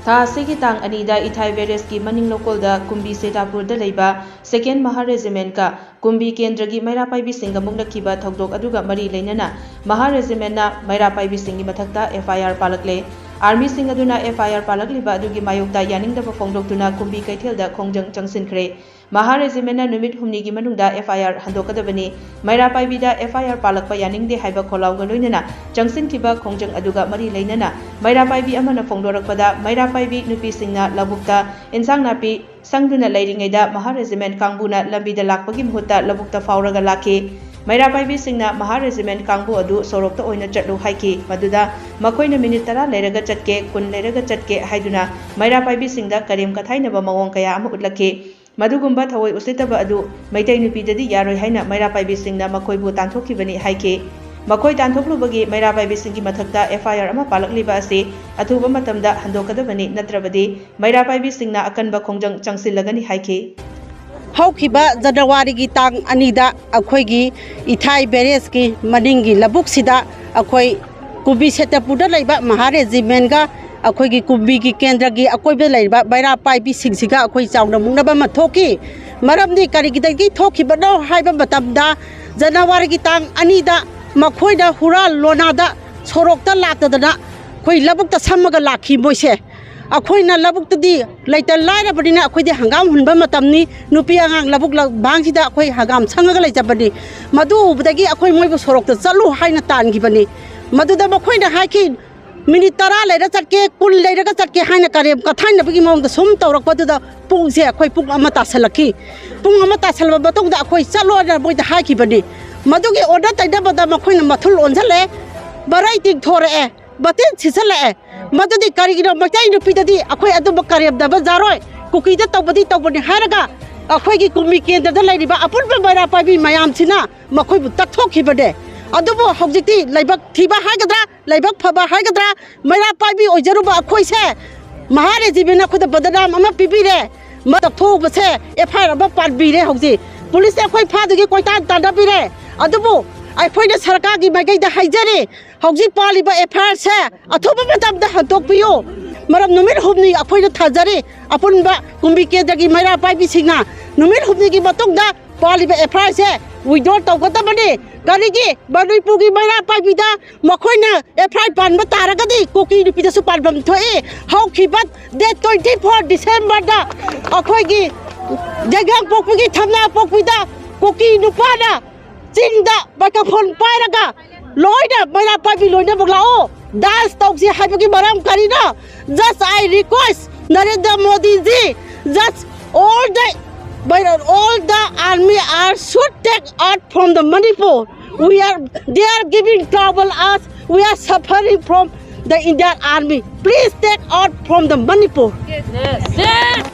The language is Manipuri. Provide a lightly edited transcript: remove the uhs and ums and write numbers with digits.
था असिगी तांग अनीदा इथाई बेरेस की मनिंग लोकलदा कुंभी सेतापुरदा लेबा सेकेंड महा रेजिमेंट का कुंभी केंद्र की मैरा पाइबी सिंग मुंगलखिबा थौदोक अदुगा मरी लेनना महा रेजिमेंट ना मैरा पाइबी सिंग की मथक्ता FIR पालकले आर्मी सिंग अदुना FIR पालकलिबा अदुगी मायोक्ता यानिंगदबा फोंदोक्तुना कुंभी कैथेलदा खोंजंग चंगसिनख्रे महा रेजिमेंट ना नुमित हुमनी की मनुंगदा FIR हंदोकदबनी मैरा पाइबीदा FIR पालकपा यानिंगदे हाइबा खोलाउगा लोइनना चंगसिनखिबा खोंजंग अदुगा मरी लेनना मैरा पाइबी अमना फोंदोरकपदा मैरा पाइबी नुपी सिंगना लबुक्ता इंसांग नापी संगदुना लैरिङैदा महा रेजिमेंट कांगबुना लंबीदा लाकपगी मुहुत्ता लबुक्ता फाउरगा लाखी मैरा पाइबी सिंगना महा रेजिमेंट कांगबु अदु सोरोक्ता ओइना चट्लु हाइकी मदुदा मखोइना मिनिट 10 लेरगा चटके 10 लेरगा चटके हाइदुना मैरा पाइबी सिंगदा करीम कथाइनबा मवोंग कया अमा उतलखी मदुगुंबा थवoi उसितबा अदु मैतै नुपीददी यारोय हाइना मैरा पाइबी सिंगना मखोइबु तांथोखिबनी हाइकी मखोइ तांथोखलुबगी मैरा पाइबी सिंगी मथक्ता FIR अमा पालकलिबा असि अथुबा मतमदा हंदोकदबनी नत्रबदी मैरा पाइबी सिंगना अकनबा खोंजंग चंगसिलगनी हाइकी हौखिबा जनवरी की तांग अनीदा अखोइगी इथाई बेरेस की मनिंगी लबुकसिदा अखोइ कुंभी सेतापुरदा लेबा महा रेजिमेंट का अखोइगी कुंभी की केंद्र की अकोइबे लेबा मैरा पाइबी सिंगसिगा अखोइ चाउना मुंगनबा मथोकी मरमदी करिगिदगी थोखिबनो हाइबा मतमदा जनवरी की तांग अनीदा मखोइदा हुरा लोनादा सोरोक्ता लाक्तदना खोइ लबुकता सम्मगा लाखी मोइसे अखोइना लबुकतदी लैता लाइरबदिना अखोइदे हंगाम हुनबा मतमनी नुपी आंगांग लबुक बांगसिदा अखोइ हंगाम संगगा लैजबनी मदु उबदगी अखोइ मोइबु सोरोक्ता चलु हाइना तानगिबनी मदुदा मखोइना हाइखि मिनिट 10 लेरा चटके 10 लेरगा चटके हाइना करेम कथाइनबगी मौंगदा सुम तौरकपदुदा पुंगसे अखोइ पुंग अमा तासलखी पुंग अमा तासलबा मतुंगदा अखोइ चलो मोइदा हाइखिबनी मदुगी ऑर्डर तैदबदा मखोइना मथुल ओनजले बराइ तिंग थोरए बतिन छिसले मदुदी करिगिनो मकै नुपीददी अखोइ अदुब करेमदबा जारोय कुकीदा तौबदी तौबनी हारगा अखोइगी कुंभी केंद्रदा लैरिबा अपुनबा मैरा पाइबी मयामसिना मखोइबु तथोखिबदे अदुबो हौजिक्ति लैबक थिबा हाइगद्रा लैबक फबा हाइगद्रा मैरा पाइबी ओइजरुबा अखोइसे महा रेजिमेंट अखोइदा बदनाम अमा पिबिरे मतथोबसे FIR अबा पादबिरे हौजि पुलिस अखोइ फादगी कोइतान तादाबिरे अदुबो अखोइना सरकार की माइकैदा हाइजरे हौजि पालिबा FIR से अथोबा मतमदा हंतोकपियो मरम नुमित हुमनी अखोइना थाजरे अपुनबा कुंभी केंद्र की मैरा पाइबी सिंगना नुमित हुमनी की मतुंगदा पालिबा FIR से विड्रॉ तौगदबने करिगी मणिपुरगी मैरा पाइबीदा मखोइना FIR पानबा तारगदी कुकी नुपीदसु पानबम थोए हौखिबत डेट 24 डिसेंबर दा अखोइगी जगंग पोकपगी थमना पोकपीदा कुकी नुपाना चिंगदा माइक्रोफोन पाइरगा लोइना मैरा पाइबी लोइना बगलाओ डांस तौसी हाइबगी मरम करिना just I request Narendra Modi ji just all the army should take out from the Manipur. They are giving trouble us. We are suffering from the Indian army. Please take out from the Manipur. Yes.